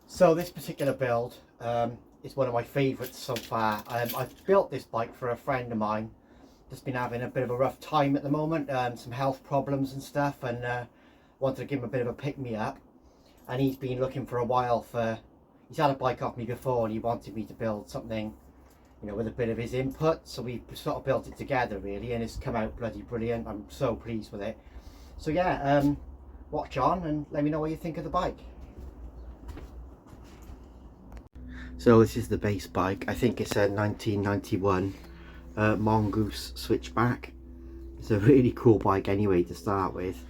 So this particular build is one of my favourites so far. I've built this bike for a friend of mine that's been having a bit of a rough time at the moment, some health problems and stuff, and wanted to give him a bit of a pick-me-up. And he's been looking for a while he's had a bike off me before, and he wanted me to build something, you know, with a bit of his input. So we sort of built it together really, and it's come out bloody brilliant. I'm so pleased with it. So yeah, watch on and let me know what you think of the bike. So this is the base bike. I think it's a 1991 Mongoose switchback. It's a really cool bike anyway to start with.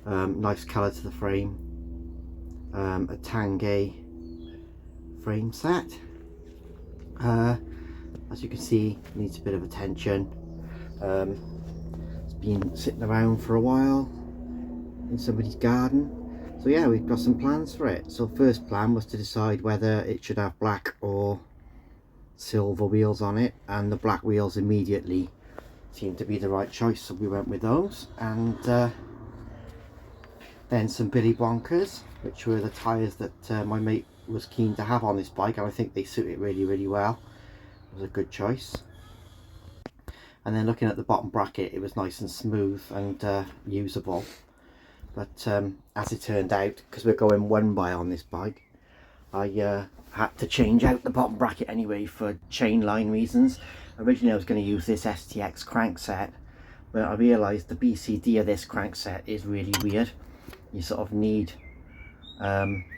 Nice colour to the frame. A Tanguay frame set. As you can see, needs a bit of attention. It's been sitting around for a while in somebody's garden. So yeah, we've got some plans for it. So first plan was to decide whether it should have black or silver wheels on it, and the black wheels immediately seemed to be the right choice, so we went with those. And then some Billy Bonkers, which were the tyres that my mate was keen to have on this bike, and I think they suit it really well. It was a good choice. And then looking at the bottom bracket, it was nice and smooth and usable. But as it turned out, because we're going one by on this bike, I had to change out the bottom bracket anyway for chain line reasons. Originally I was going to use this STX crankset, but I realised the BCD of this crankset is really weird. You sort of need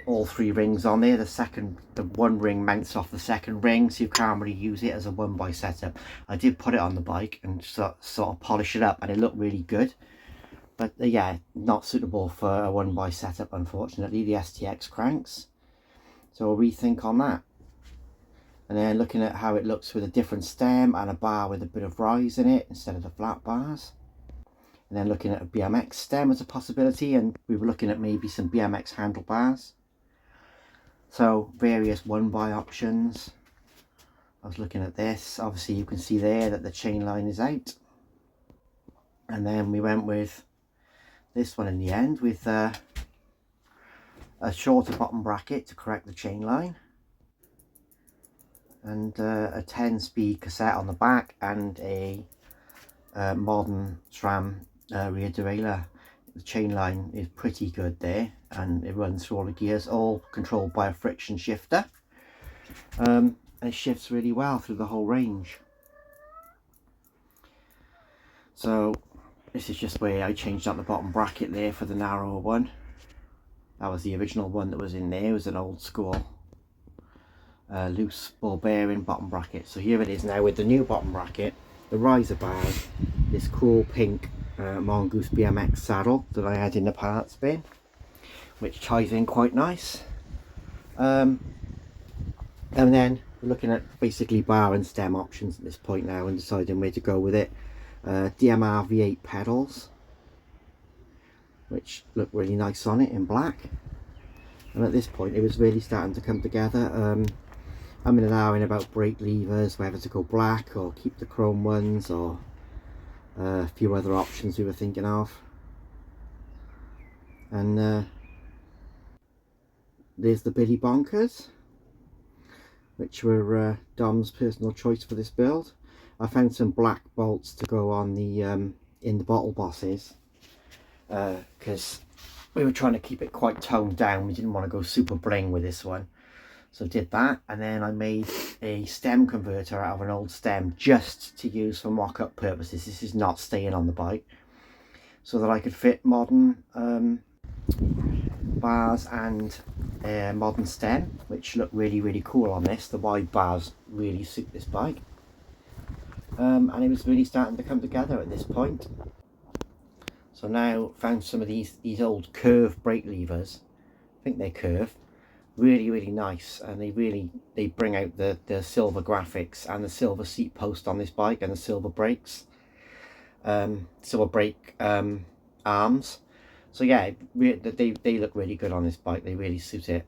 all three rings on there. The one ring mounts off the second ring, so you can't really use it as a one by setup. I did put it on the bike and sort of polish it up, and it looked really good. But yeah, not suitable for a one by setup, unfortunately, the STX cranks. So a rethink on that. And then looking at how it looks with a different stem and a bar with a bit of rise in it instead of the flat bars. And then looking at a BMX stem as a possibility, and we were looking at maybe some BMX handlebars. So various one by options. I was looking at this. Obviously you can see there that the chain line is out. And then we went with this one in the end, with a shorter bottom bracket to correct the chain line, and a 10-speed cassette on the back, and a modern SRAM rear derailleur. The chain line is pretty good there, and it runs through all the gears, all controlled by a friction shifter. And it shifts really well through the whole range. So this is just where I changed out the bottom bracket there for the narrower one. That was the original one that was in there. It was an old school loose ball bearing bottom bracket. So here it is now with the new bottom bracket, the riser bars, this cool pink Mongoose BMX saddle that I had in the parts bin, which ties in quite nice. And then we're looking at basically bar and stem options at this point now, and deciding where to go with it. DMR V8 pedals, which look really nice on it in black. And at this point it was really starting to come together. I'm in an hour in about brake levers, whether to go black or keep the chrome ones, or a few other options we were thinking of. And there's the Billy Bonkers, which were Dom's personal choice for this build. I found some black bolts to go on the in the bottle bosses, because we were trying to keep it quite toned down. We didn't want to go super bling with this one, so did that. And then I made a stem converter out of an old stem just to use for mock-up purposes. This is not staying on the bike, so that I could fit modern bars and modern stem, which look really cool on this. The wide bars really suit this bike. And it was really starting to come together at this point. So now found some of these old curved brake levers. I think they're curved. Really nice, and they bring out the silver graphics and the silver seat post on this bike, and the silver brakes, silver brake arms. So yeah, they look really good on this bike. They really suit it.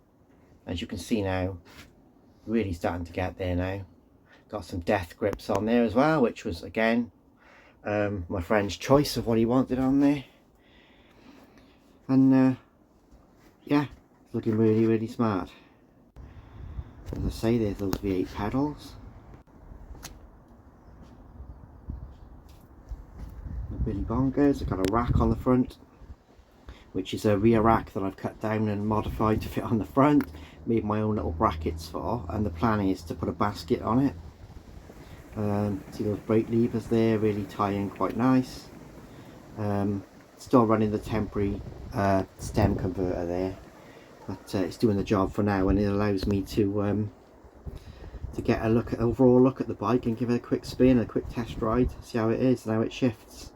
As you can see now, really starting to get there now. Got some death grips on there as well, which was again my friend's choice of what he wanted on there. And yeah, it's looking really, really smart. As I say, there's those V8 pedals. The Billy Bongos, I've got a rack on the front, which is a rear rack that I've cut down and modified to fit on the front, made my own little brackets for, and the plan is to put a basket on it. See those brake levers there, really tie in quite nice. Still running the temporary stem converter there, but it's doing the job for now, and it allows me to get a overall look at the bike and give it a quick spin, a quick test ride, see how it is and how it shifts.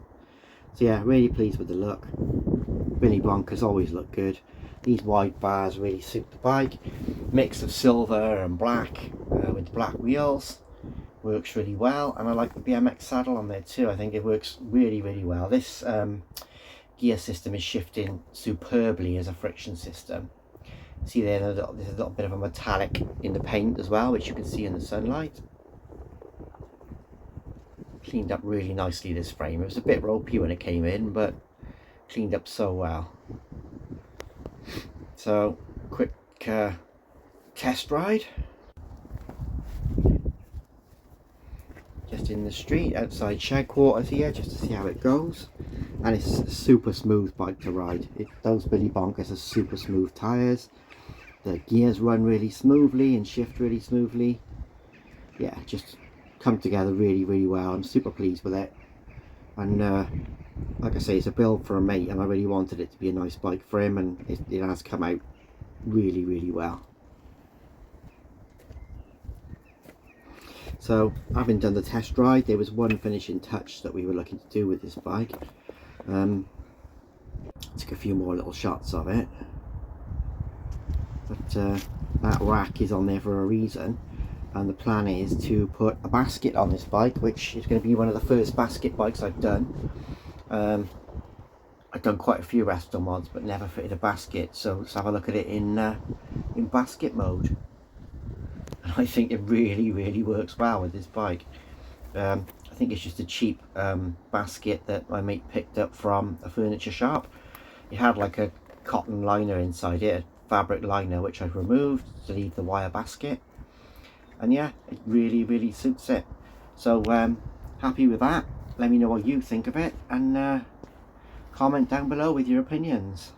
So yeah, really pleased with the look. Billy Bonkers always look good. These wide bars really suit the bike. Mix of silver and black with black wheels works really well, and I like the BMX saddle on there too. I think it works really, really well. This gear system is shifting superbly as a friction system. See there, there's a little bit of a metallic in the paint as well, which you can see in the sunlight. Cleaned up really nicely, this frame. It was a bit ropey when it came in, but cleaned up so well. So, quick test ride. Just in the street, outside shed quarters here, just to see how it goes. And it's a super smooth bike to ride. Those Billy Bonkers are super smooth tyres. The gears run really smoothly and shift really smoothly. Yeah, just come together really, really well. I'm super pleased with it. And like I say, it's a build for a mate, and I really wanted it to be a nice bike for him, and it has come out really, really well. So, having done the test ride, there was one finishing touch that we were looking to do with this bike. Took a few more little shots of it. But that rack is on there for a reason, and the plan is to put a basket on this bike, which is going to be one of the first basket bikes I've done. I've done quite a few Restomods, but never fitted a basket, so let's have a look at it in basket mode. And I think it really, really works well with this bike. I think it's just a cheap basket that my mate picked up from a furniture shop. It had like a cotton liner inside it, a fabric liner, which I've removed to leave the wire basket. And yeah, it really, really suits it. So happy with that. Let me know what you think of it, and comment down below with your opinions.